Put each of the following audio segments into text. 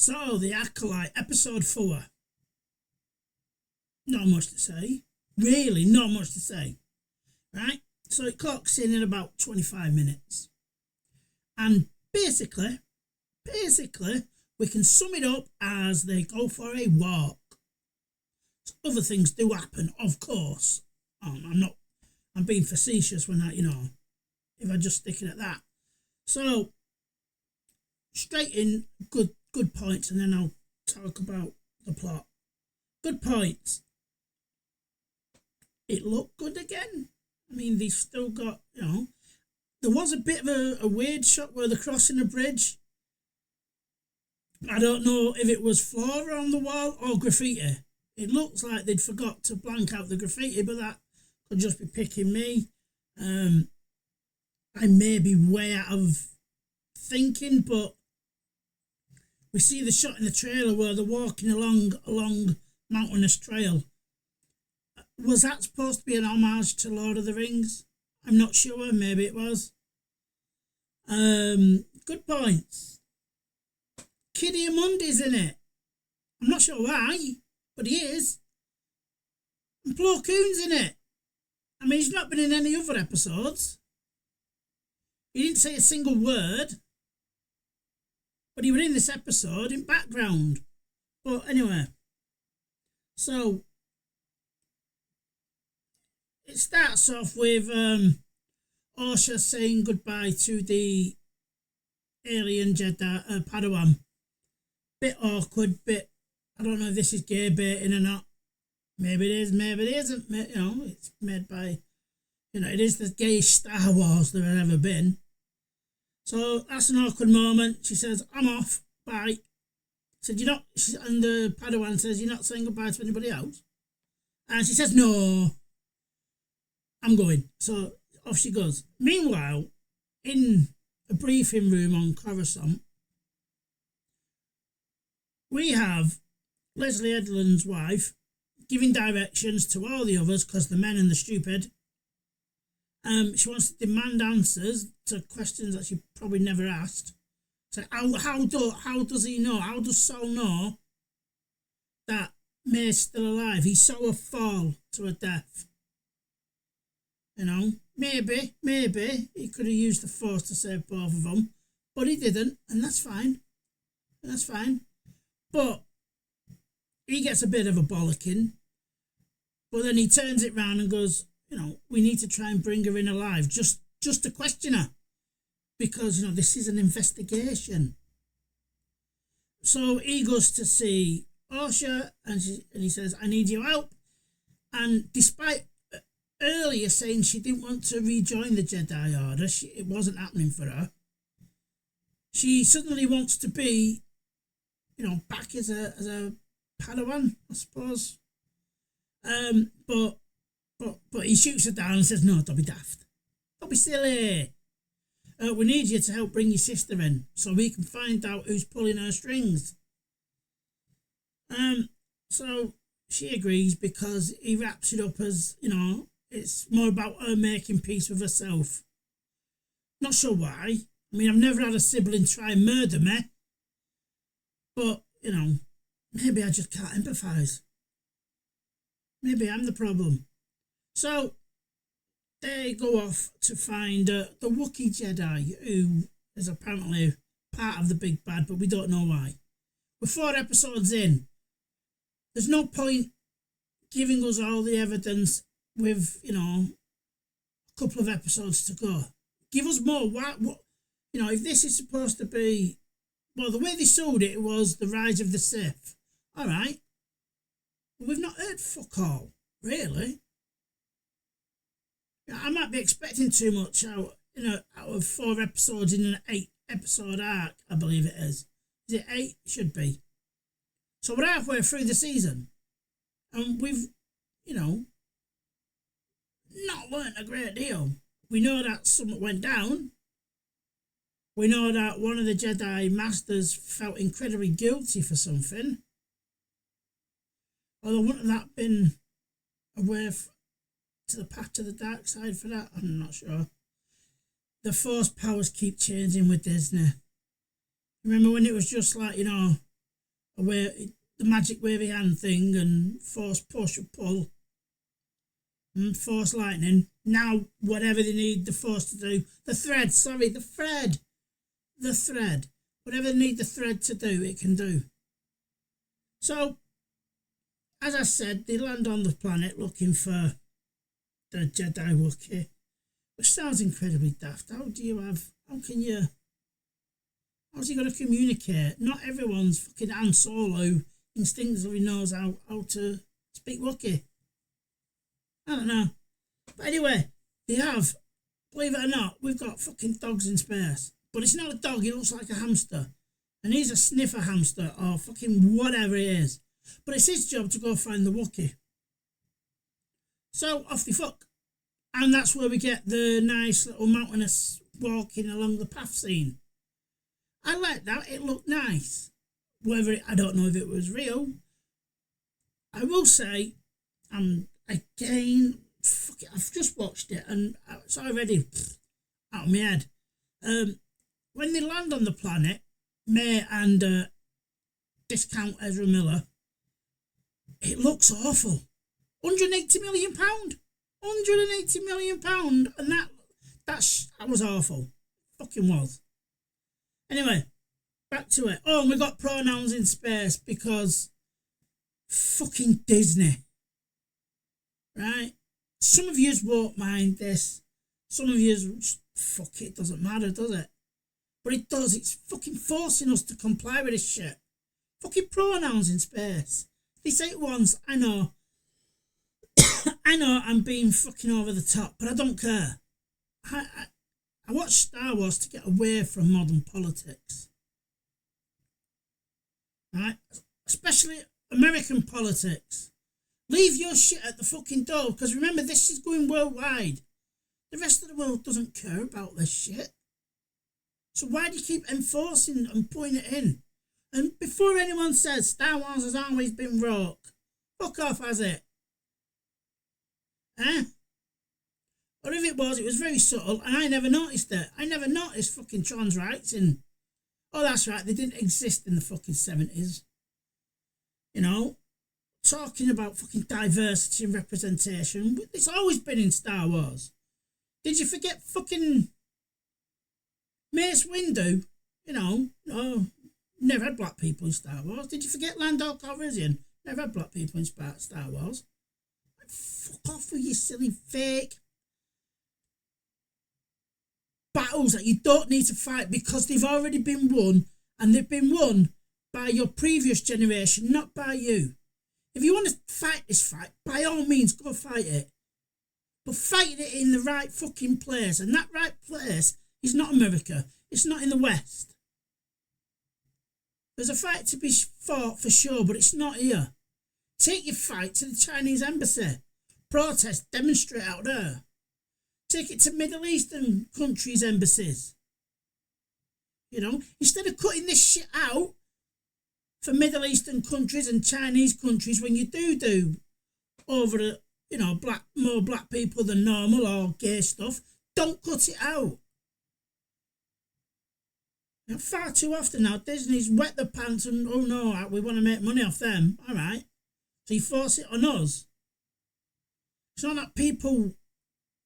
So, The Acolyte, episode 4. Not much to say. Really, not much to say. Right? So it clocks in about 25 minutes. And basically, we can sum it up as they go for a walk. Other things do happen, of course. I'm being facetious when if I just stick it at that. So, straight in, good points, and then I'll talk about the plot. Good points. It looked good again. I mean, they've still got, there was a bit of a weird shot where they're crossing a bridge. I don't know if it was flora on the wall or graffiti. It looks like they'd forgot to blank out the graffiti, but that could just be picking me. I may be way out of thinking, but we see the shot in the trailer where they're walking along mountainous trail. Was that supposed to be an homage to Lord of the Rings? I'm not sure. Maybe it was. Good points. Kidiamundi's in it. I'm not sure why, but he is. And Plo Koon's in it. I mean, he's not been in any other episodes. He didn't say a single word. But he was in this episode in background. But anyway. So, it starts off with Osha saying goodbye to the alien Jedi Padawan. Bit awkward, I don't know if this is gay baiting or not. Maybe it is, maybe it isn't. It's made by, it is the gayest Star Wars there has ever been. So that's an awkward moment. She says, I'm off, bye. Said, and the Padawan says, you're not saying goodbye to anybody else? And she says, no, I'm going. So off she goes. Meanwhile, in a briefing room on Coruscant, we have Leslie Edlund's wife giving directions to all the others because the men and the stupid. She wants to demand answers to questions that she probably never asked. So how does he know? How does Saul know that May's still alive? He saw her fall to her death. Maybe he could have used the Force to save both of them, but he didn't, and that's fine. But he gets a bit of a bollocking, but then he turns it round and goes, we need to try and bring her in alive, just to question her, because, this is an investigation. So he goes to see Osha, and he says, I need your help. And despite earlier saying she didn't want to rejoin the Jedi Order, it wasn't happening for her, she suddenly wants to be, back as a Padawan, I suppose. But he shoots her down and says, no, don't be daft. Don't be silly. We need you to help bring your sister in so we can find out who's pulling her strings. So she agrees because he wraps it up as, it's more about her making peace with herself. Not sure why. I mean, I've never had a sibling try and murder me. But, maybe I just can't empathise. Maybe I'm the problem. So, they go off to find the Wookiee Jedi, who is apparently part of the big bad, but we don't know why. We're 4 episodes in. There's no point giving us all the evidence with, a couple of episodes to go. Give us more. What if this is supposed to be, well, the way they sold it was the rise of the Sith. All right. Well, we've not heard fuck all, really. I might be expecting too much out of 4 episodes in an 8-episode arc, I believe it is. Is it 8? It should be. So we're halfway through the season. And we've, not learnt a great deal. We know that something went down. We know that one of the Jedi Masters felt incredibly guilty for something. Although wouldn't that been a way to the path to the dark side for that? I'm not sure. The Force powers keep changing with Disney. Remember when it was just like, the magic wavy hand thing and force push or pull and force lightning. Now, whatever they need the force to do, the thread. Whatever they need the thread to do, it can do. So, as I said, they land on the planet looking for the Jedi Wookiee, which sounds incredibly daft. How's he going to communicate? Not everyone's fucking Han Solo instinctively knows how to speak Wookiee. I don't know. But anyway, they have, believe it or not, we've got fucking dogs in space. But it's not a dog, he looks like a hamster. And he's a sniffer hamster or fucking whatever it is. But it's his job to go find the Wookiee. So off they fuck. And that's where we get the nice little mountainous walking along the path scene. I like that, it looked nice. I don't know if it was real. I will say, again, fuck it, I've just watched it and it's already out of my head. When they land on the planet, May and discount Ezra Miller, it looks awful. £180 million. £180 million, and that was awful. Fucking was. Anyway, back to it. Oh, and we got pronouns in space because fucking Disney. Right? Some of yous won't mind this. Some of yous, fuck it, doesn't matter, does it? But it does. It's fucking forcing us to comply with this shit. Fucking pronouns in space. They say it once, I know. I know I'm being fucking over the top, but I don't care. I watch Star Wars to get away from modern politics. Right? Especially American politics. Leave your shit at the fucking door, because remember, this is going worldwide. The rest of the world doesn't care about this shit. So why do you keep enforcing and putting it in? And before anyone says Star Wars has always been rogue, fuck off, has it? Eh? Or if it was very subtle, and I never noticed it. I never noticed fucking trans rights in... Oh, that's right, they didn't exist in the fucking 70s. You know? Talking about fucking diversity and representation. It's always been in Star Wars. Did you forget fucking Mace Windu? You know, never had black people in Star Wars. Did you forget Lando Calrissian? Never had black people in Star Wars. Fuck off with your silly fake battles that you don't need to fight because they've already been won, and they've been won by your previous generation, not by you. If you want to fight this fight, by all means, go fight it. But fight it in the right fucking place. And that right place is not America. It's not in the West. There's a fight to be fought for sure, but it's not here. Take your fight to the Chinese embassy. Protest, demonstrate out there. Take it to Middle Eastern countries' embassies. You know, instead of cutting this shit out for Middle Eastern countries and Chinese countries when you do over, more black people than normal or gay stuff, don't cut it out. And far too often now, Disney's wet the pants and, oh no, we want to make money off them. All right. So you force it on us. It's not that people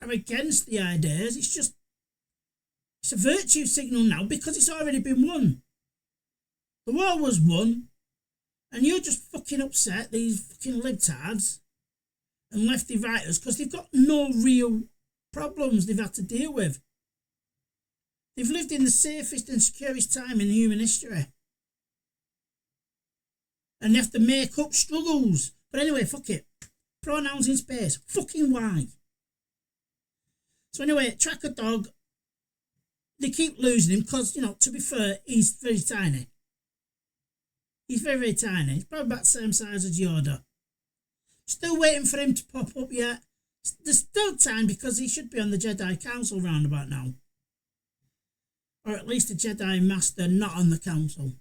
are against the ideas. It's a virtue signal now because it's already been won. The war was won, and you're just fucking upset, these fucking libtards and lefty writers, because they've got no real problems they've had to deal with. They've lived in the safest and securest time in human history. And they have to make up struggles. But anyway, fuck it. Pronouns in space. Fucking why? So anyway, track a dog. They keep losing him because, to be fair, he's very tiny. He's very, very tiny. He's probably about the same size as Yoda. Still waiting for him to pop up yet. There's still time because he should be on the Jedi Council roundabout now. Or at least a Jedi Master not on the Council.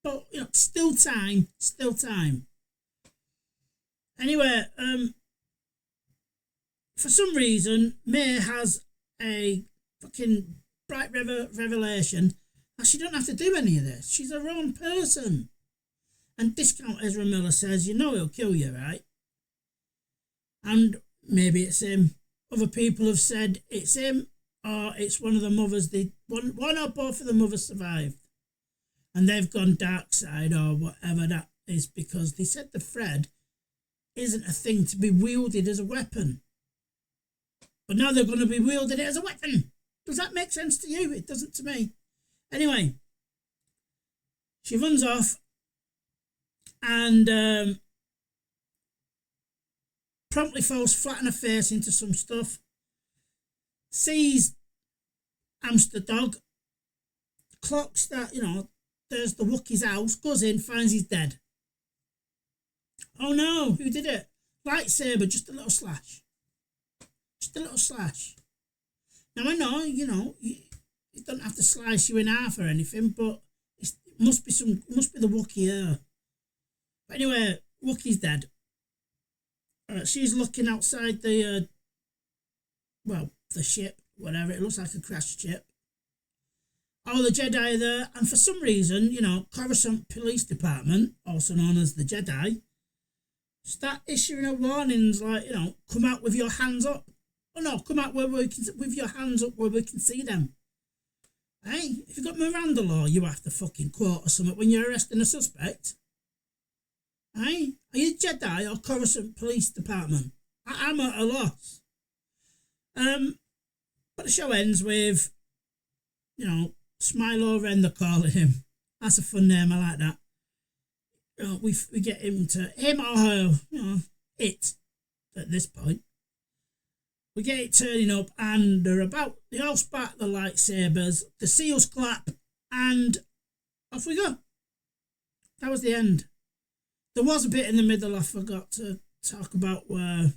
But, still time. Still time. Anyway, for some reason, May has a fucking bright revelation that she don't have to do any of this. She's her own person. And Discount Ezra Miller says, you know he'll kill you, right? And maybe it's him. Other people have said it's him, or it's one of the mothers. One or both of the mothers survived. And they've gone dark side or whatever that is, because they said the thread isn't a thing to be wielded as a weapon. But now they're going to be wielding it as a weapon. Does that make sense to you? It doesn't to me. Anyway, she runs off and promptly falls flat on her face into some stuff. Sees Hamster Dog. Clocks that, there's the Wookiee's house. Goes in, finds he's dead. Oh no, who did it? Lightsaber, just a little slash. Just a little slash. Now I know, it doesn't have to slice you in half or anything, but it must be the Wookiee here. But anyway, Wookiee's dead. She's looking outside the ship, whatever. It looks like a crashed ship. All the Jedi are there, and for some reason, Coruscant Police Department, also known as the Jedi, start issuing a warnings like, come out with your hands up. Oh no, come out with your hands up where we can see them. Hey, if you've got Miranda law, you have to fucking quote or something when you're arresting a suspect. Hey, are you Jedi or Coruscant Police Department? I'm at a loss. But the show ends with, Smilo Ren, they're calling him. That's a fun name, I like that. We get him or her, it, at this point. We get it turning up and they all spark the lightsabers, the seals clap, and off we go. That was the end. There was a bit in the middle I forgot to talk about where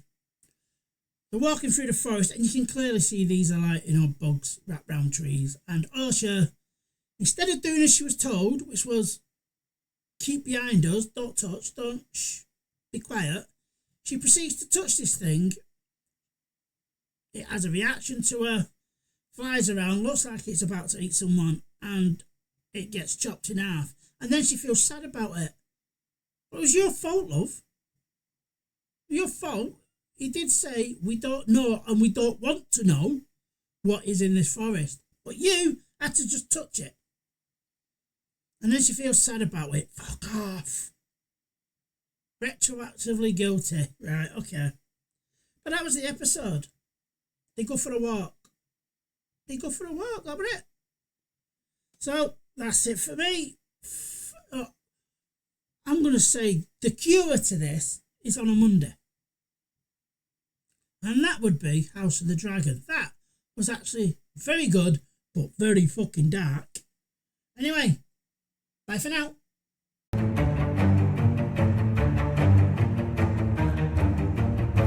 they're walking through the forest and you can clearly see these are bugs wrapped round trees. And Osha, instead of doing as she was told, which was keep behind us, don't touch, be quiet, she proceeds to touch this thing. It has a reaction to her, flies around, looks like it's about to eat someone, and it gets chopped in half. And then she feels sad about it. But it was your fault, love. Your fault. He did say we don't know and we don't want to know what is in this forest. But you had to just touch it. And then she feels sad about it. Fuck off. Retroactively guilty. Right, okay. But that was the episode. They go for a walk. That was it. So, that's it for me. I'm going to say the cure to this is on a Monday. And that would be House of the Dragon. That was actually very good, but very fucking dark. Anyway, bye for now.